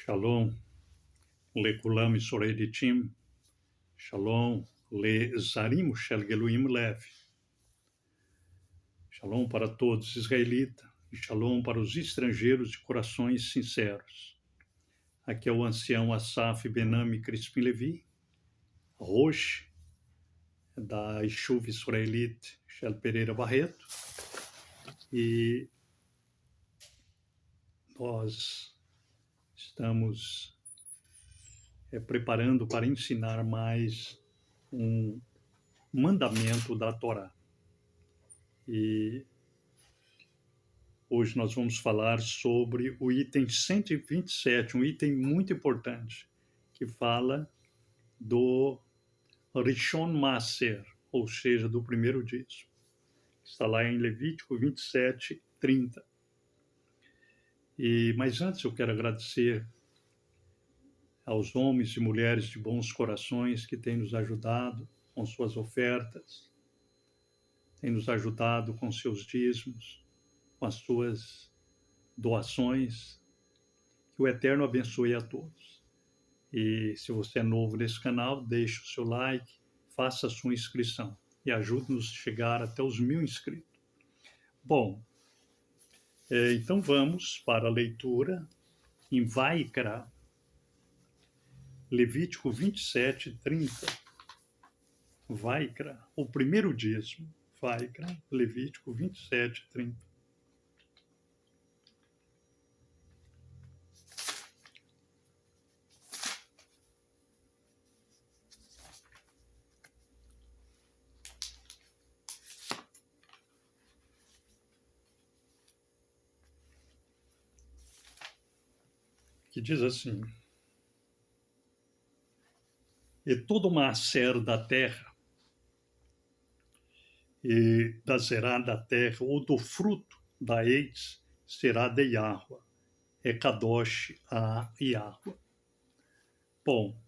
Shalom, lekulam Isoreditim, Shalom, le Zarim Shel Geluim Lev. Shalom para todos israelitas e Shalom para os estrangeiros de corações sinceros. Aqui é o ancião Asaf Benami Crispim Levi, Roche, da Ishuv Israelite Shel Pereira Barreto, e nós estamos preparando para ensinar mais um mandamento da Torá. E hoje nós vamos falar sobre o item 127, um item muito importante, que fala do Rishon Maaser, ou seja, do primeiro dízimo. Está lá em Levítico 27, 30. Mas antes eu quero agradecer aos homens e mulheres de bons corações que têm nos ajudado com suas ofertas, têm nos ajudado com seus dízimos, com as suas doações. Que o Eterno abençoe a todos. E se você é novo nesse canal, deixe o seu like, faça a sua inscrição e ajude-nos a chegar até os 1000 inscritos. Bom, então vamos para a leitura em Vaikra, Levítico 27, 30. Vaikra, o primeiro dízimo. Vaikra, Levítico 27, 30. Que diz assim: e todo maaser da terra, e da zerá da terra, ou do fruto da eis, será de Yahweh, é Kadosh a Yahweh. Bom,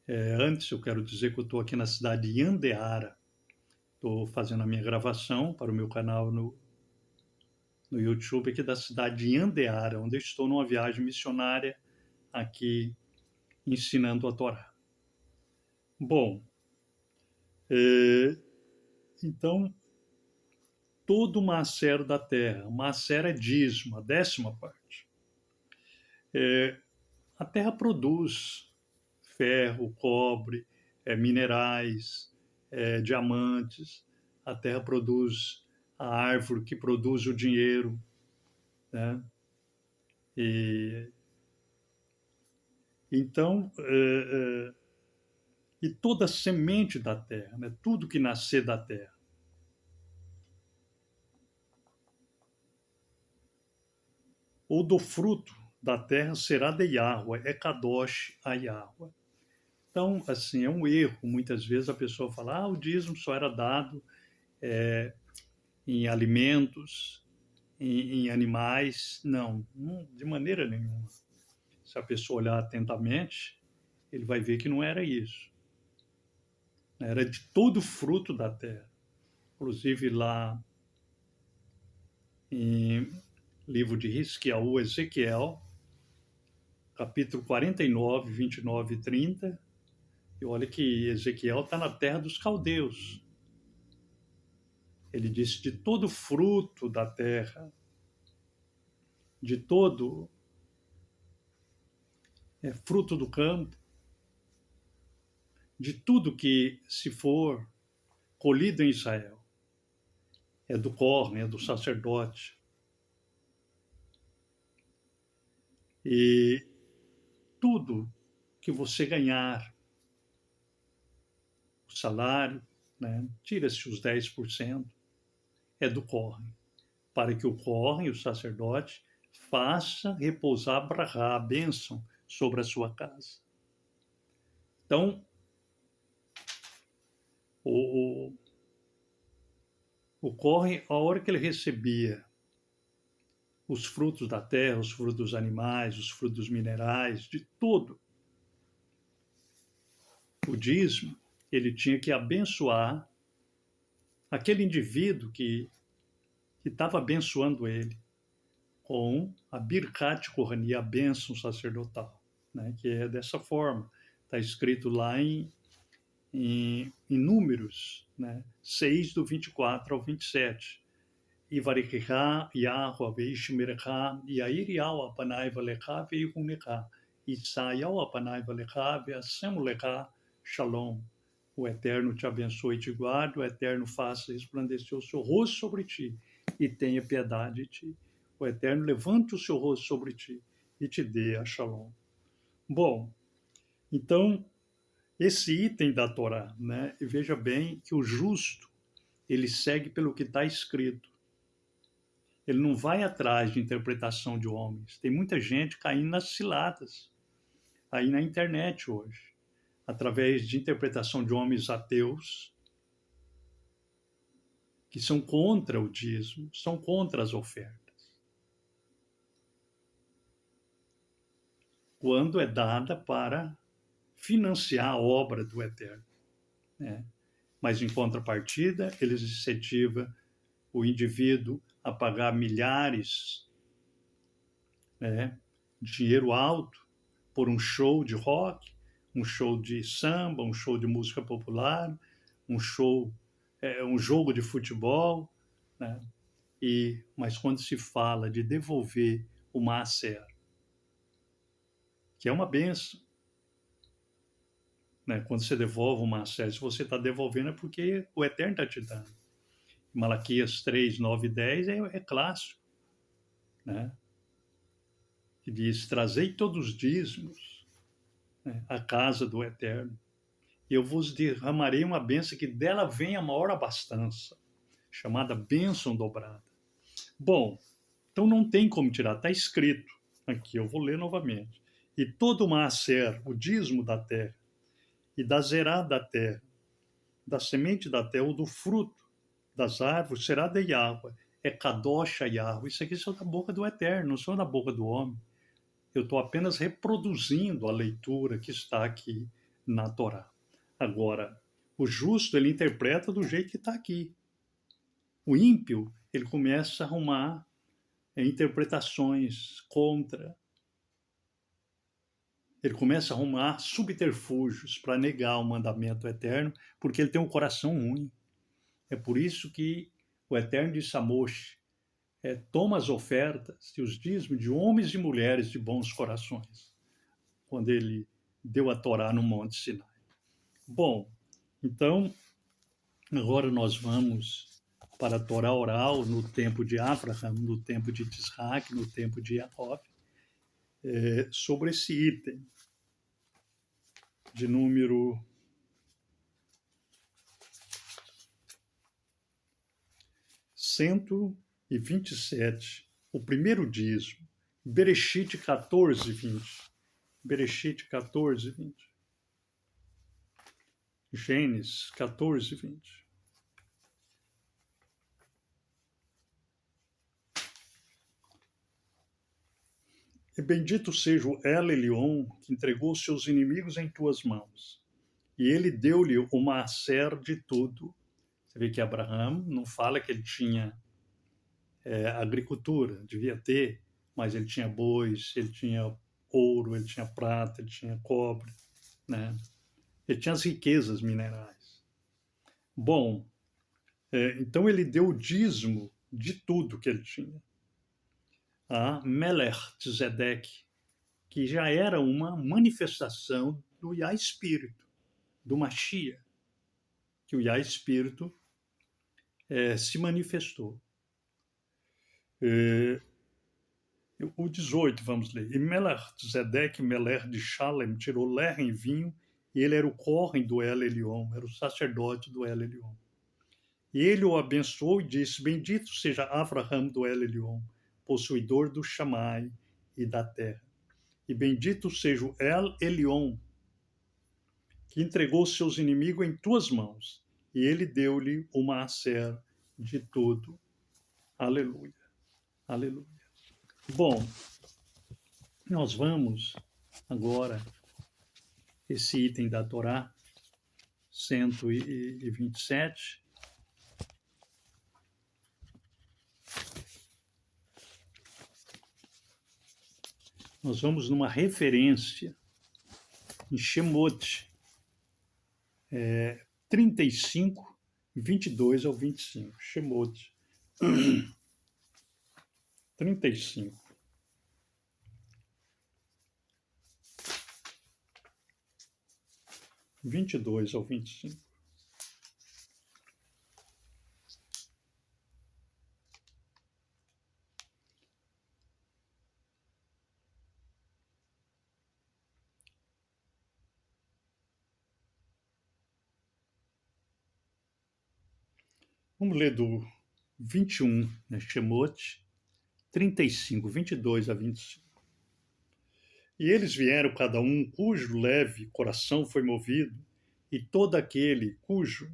antes eu quero dizer que eu estou aqui na cidade de Yandeara, estou fazendo a minha gravação para o meu canal no YouTube, aqui da cidade de Yandeara, onde eu estou numa viagem missionária aqui ensinando a Torá. Bom, então, todo maaser da terra, maaser é dízimo, a 10ª parte. A terra produz ferro, cobre, minerais, diamantes, a terra produz a árvore que produz o dinheiro, né? Então, e toda semente da terra, né? Tudo que nascer da terra. Ou do fruto da terra será de Yahweh, é Kadosh a Yahweh. Então, assim, é um erro. Muitas vezes a pessoa fala, o dízimo só era dado em alimentos, em animais. Não, de maneira nenhuma. Se a pessoa olhar atentamente, ele vai ver que não era isso. Era de todo fruto da terra. Inclusive lá em livro de Hisquiaú, Ezequiel, capítulo 49, 29 e 30, e olha que Ezequiel está na terra dos caldeus. Ele disse, de todo fruto da terra, de todo fruto do campo, de tudo que se for colhido em Israel, é do Kohen, é do sacerdote. E tudo que você ganhar, o salário, né, tira-se os 10%, é do Kohen, para que o Kohen, o sacerdote, faça repousar a brahá, a bênção, sobre a sua casa. Então, o Kohen, a hora que ele recebia os frutos da terra, os frutos dos animais, os frutos minerais, de todo o dízimo, ele tinha que abençoar aquele indivíduo que estava abençoando ele com a Birkat Kohanim, a bênção sacerdotal, né? Que é dessa forma. Está escrito lá em Números, né? 6, do 24 ao 27. Ivarichá, Yahweh, Veishmerecha, Yairiau apanai valecha, Veihunecha, Isaiau apanai valecha, Veasemulecha, Shalom. O Eterno te abençoe e te guarde, o Eterno faça resplandecer o seu rosto sobre ti e tenha piedade de ti. O Eterno levante o seu rosto sobre ti e te dê a Shalom. Bom, então, esse item da Torá, né? E veja bem que o justo, ele segue pelo que está escrito. Ele não vai atrás de interpretação de homens. Tem muita gente caindo nas ciladas aí na internet hoje, através de interpretação de homens ateus, que são contra o dízimo, são contra as ofertas. Quando é dada para financiar a obra do Eterno, né? Mas, em contrapartida, eles incentivam o indivíduo a pagar milhares, né, de dinheiro alto por um show de rock, um show de samba, um show de música popular, um jogo de futebol, né? Mas quando se fala de devolver o maaser, que é uma bênção, né? Quando você devolve o maaser, se você está devolvendo é porque o Eterno está te dando. Malaquias 3, 9 e 10 é clássico, né? Que diz, trazei todos os dízimos, né, à casa do Eterno, e eu vos derramarei uma bênção que dela vem a maior abastança, chamada bênção dobrada. Bom, então não tem como tirar, está escrito aqui, eu vou ler novamente. E todo o maaser, o dízimo da terra, e da zerá da terra, da semente da terra, ou do fruto das árvores, será de Yahweh, é kadosh a Yahweh. Isso aqui são da boca do Eterno, não são da boca do homem. Eu estou apenas reproduzindo a leitura que está aqui na Torá. Agora, o justo, ele interpreta do jeito que está aqui. O ímpio, ele começa a arrumar interpretações contra. Ele começa a arrumar subterfúgios para negar o mandamento eterno, porque ele tem um coração ruim. É por isso que o Eterno disse a Moshe, toma as ofertas e os dízimos de homens e mulheres de bons corações, quando ele deu a Torá no Monte Sinai. Bom, então, agora nós vamos para a Torá oral no tempo de Abraham, no tempo de Isaac, no tempo de Jacob, sobre esse item de número 127, o primeiro dízimo, Bereshit 14, 20. Bereshit 14, 20. Gênesis 14, 20. E bendito seja o El Elyon, que entregou seus inimigos em tuas mãos. E ele deu-lhe o maaser de tudo. Você vê que Abraão não fala que ele tinha agricultura, devia ter, mas ele tinha bois, ele tinha ouro, ele tinha prata, ele tinha cobre, né? Ele tinha as riquezas minerais. Bom, então ele deu o dízimo de tudo que ele tinha. A Melech Tzedek, que já era uma manifestação do Yah Espírito, do Mashiach, que o Yah Espírito se manifestou. O 18, vamos ler. E Melech Tzedek, Melech de Shalem, tirou lerra em vinho, e ele era o Kohen do El Elyon, era o sacerdote do El Elyon. E ele o abençoou e disse, bendito seja Abraham do El Elyon, possuidor do Shammai e da terra. E bendito seja o El Elyon, que entregou seus inimigos em tuas mãos, e ele deu-lhe o maaser de tudo. Aleluia. Aleluia. Bom, nós vamos agora, esse item da Torá, 127, Nós vamos numa referência em Shemot 35, 22 ao 25. Shemot 35. Vinte e dois ao 25. Vamos ler do 21, né, Shemot 35, 22 a 25. E eles vieram, cada um cujo leve coração foi movido, e todo aquele cujo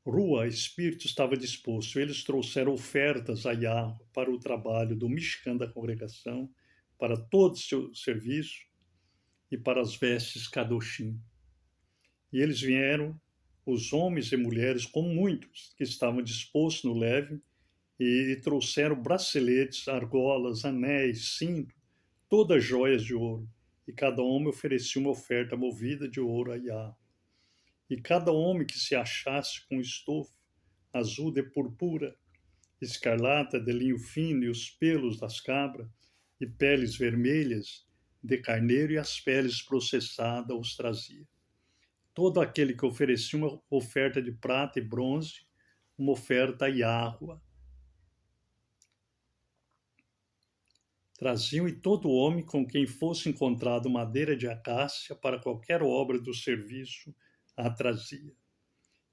Rua, espírito, estava disposto. Eles trouxeram ofertas a Yahweh para o trabalho do Mishkan da congregação, para todo o seu serviço e para as vestes Kadoshim. E eles vieram, os homens e mulheres, com muitos, que estavam dispostos no leve, e trouxeram braceletes, argolas, anéis, cinto, todas joias de ouro. E cada homem oferecia uma oferta movida de ouro a Yahweh. E cada homem que se achasse com estofo azul de purpura, escarlata de linho fino e os pelos das cabras, e peles vermelhas de carneiro e as peles processadas os trazia. Todo aquele que oferecia uma oferta de prata e bronze, uma oferta a Yahweh. Traziam, e todo homem com quem fosse encontrado madeira de acácia para qualquer obra do serviço a trazia.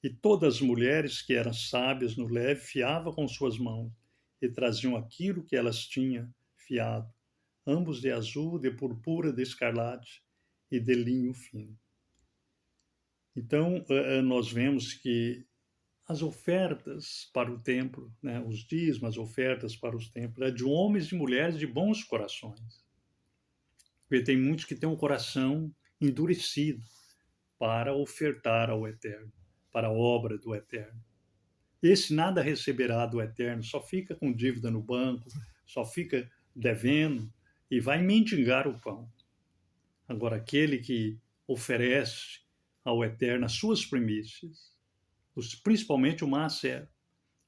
E todas as mulheres que eram sábias no leve fiavam com suas mãos e traziam aquilo que elas tinham fiado, ambos de azul, de purpura, de escarlate e de linho fino. Então, nós vemos que as ofertas para o templo, né, os dízimos, as ofertas para os templos, é de homens e mulheres de bons corações. Porque tem muitos que têm um coração endurecido para ofertar ao Eterno, para a obra do Eterno. Esse nada receberá do Eterno, só fica com dívida no banco, só fica devendo e vai mendigar o pão. Agora, aquele que oferece ao Eterno as suas primícias, principalmente o maaser,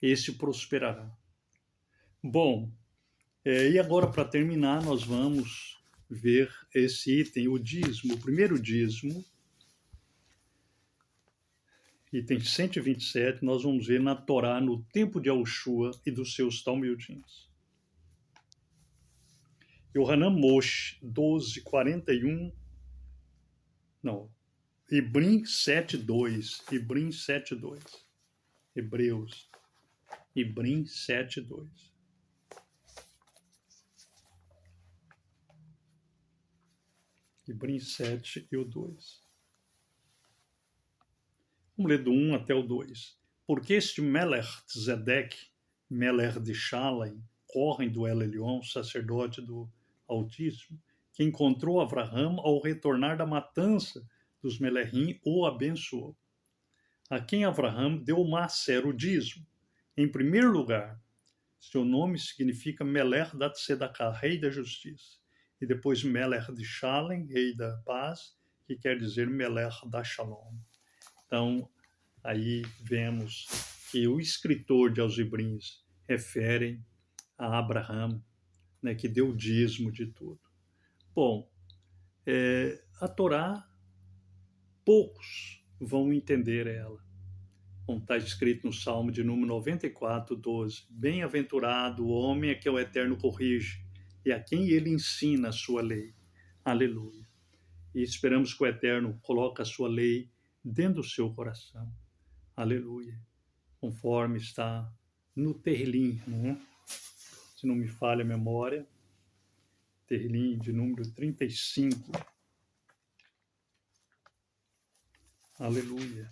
esse prosperará. Bom, e agora, para terminar, nós vamos ver esse item, o dízimo, o primeiro dízimo, item 127, nós vamos ver na Torá, no tempo de Yahushua e dos seus talmudins. Yohanan Moshe, 12:41, não, Ibrim 7:2, Ibrim 7:2, Hebreus, Ibrim 7:2. Ibrim 7 e o 2. Vamos ler do 1 até o 2. Porque este Melech Zedek, Melech de Shalem, Corren do El Elyon, sacerdote do Altíssimo, que encontrou Avraham ao retornar da matança dos Melechim, o abençoou. A quem Avraham deu o maaser, o dízimo. Em primeiro lugar, seu nome significa Melech da Tzedakah, rei da justiça. E depois Melech de Shalem, rei da paz, que quer dizer Melech da Shalom. Então, aí vemos que o escritor de aos Hebreus refere a Abraham, né, que deu o dízimo de tudo. Bom, a Torá, poucos vão entender ela. Como está escrito no Salmo de número 94, 12. Bem-aventurado o homem a que o Eterno corrige e a quem ele ensina a sua lei. Aleluia. E esperamos que o Eterno coloque a sua lei dentro do seu coração. Aleluia. Conforme está no Terrilim, né? Se não me falha a memória, Terrilim de número 35. Aleluia.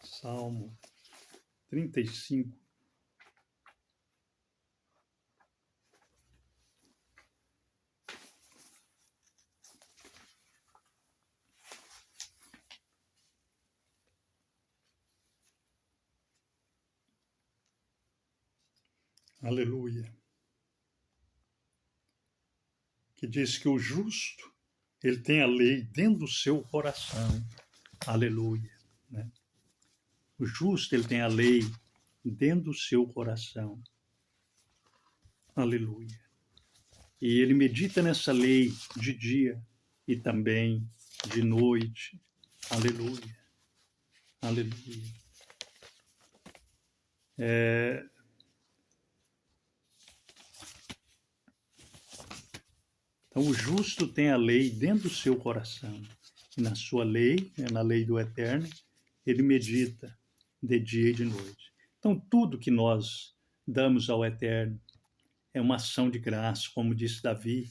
Salmo 35. aleluia, que diz que o justo, ele tem a lei dentro do seu coração, aleluia, né? O justo, ele tem a lei dentro do seu coração, aleluia. E ele medita nessa lei de dia e também de noite, aleluia, aleluia. Então, o justo tem a lei dentro do seu coração. E na sua lei, na lei do Eterno, ele medita de dia e de noite. Então, tudo que nós damos ao Eterno é uma ação de graça, como disse Davi,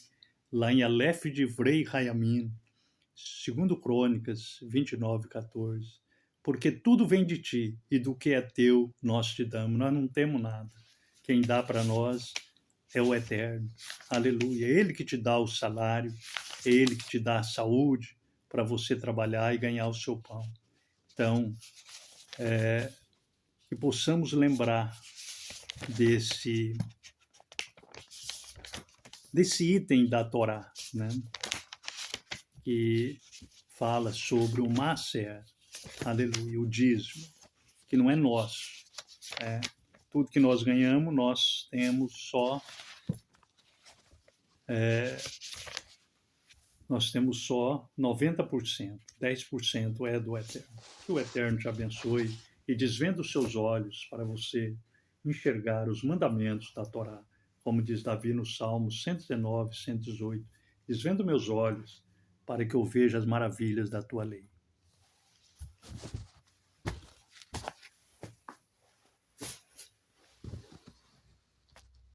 lá em Aleph Divrei Hayamim, 2 Crônicas 29:14. Porque tudo vem de ti, e do que é teu nós te damos. Nós não temos nada. Quem dá para nós é o Eterno. Aleluia. É Ele que te dá o salário, é Ele que te dá a saúde para você trabalhar e ganhar o seu pão. Então, que possamos lembrar desse item da Torá, né? Que fala sobre o Maser, aleluia, o dízimo, que não é nosso. Tudo que nós ganhamos, nós temos só 90%, 10% é do Eterno. Que o Eterno te abençoe e desvenda os seus olhos para você enxergar os mandamentos da Torá, como diz Davi no Salmo 119, 118. Desvenda meus olhos para que eu veja as maravilhas da tua lei.